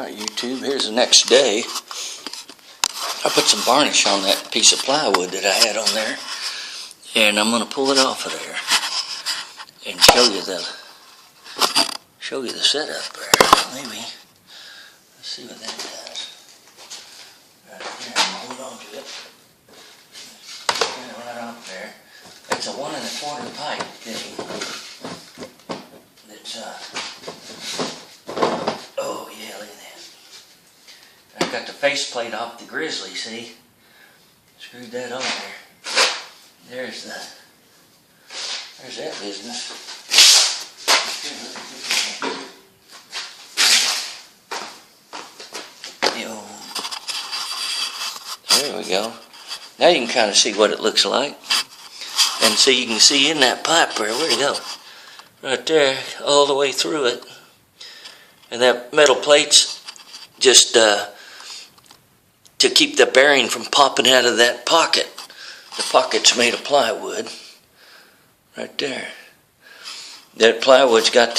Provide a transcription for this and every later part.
Alright YouTube, here's the next day. I put some varnish on that piece of plywood that I had on there, and I'm going to pull it off of there and show you the setup there. Maybe. Let's see what that does. Right there, I'm going to hold on to it. Get it right off there. It's a 1 1/4 pipe fitting. That's oh yeah, look at that. I've got the faceplate off the Grizzly, see? Screwed that on there. There's that business. There we go. Now you can kind of see what it looks like. And see, you can see in that pipe there, where'd it go? Right there, all the way through it. And that metal plate's just to keep the bearing from popping out of that pocket. The pocket's made of plywood. Right there. That plywood's got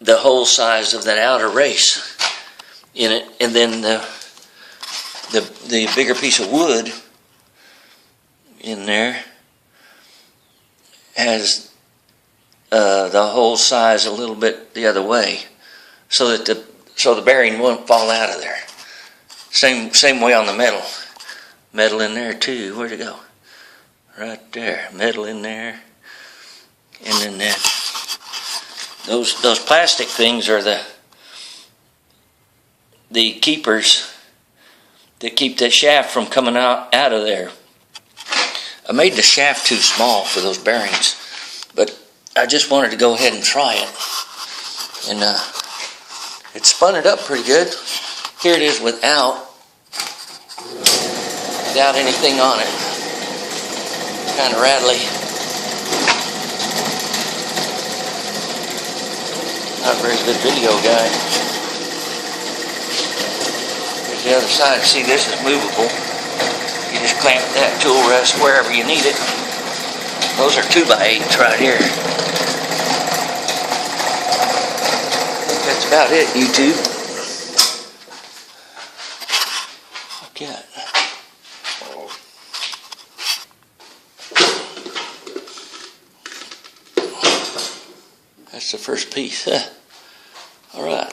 the whole size of that outer race in it, and then the bigger piece of wood in there has the whole size a little bit the other way, so that the bearing won't fall out of there. Same way on the metal. Metal in there too. Where'd it go? Right there. Metal in there. And then those plastic things are the keepers that keep that shaft from coming out of there. I made the shaft too small for those bearings, but I just wanted to go ahead and try it. And it spun it up pretty good. Here it is without anything on it. Kind of rattly. Not a very good video guy. Here's the other side. See, this is movable. You just clamp that tool rest wherever you need it. Those are 2x8s right here. I think that's about it, YouTube. Okay. That's the first piece. All right.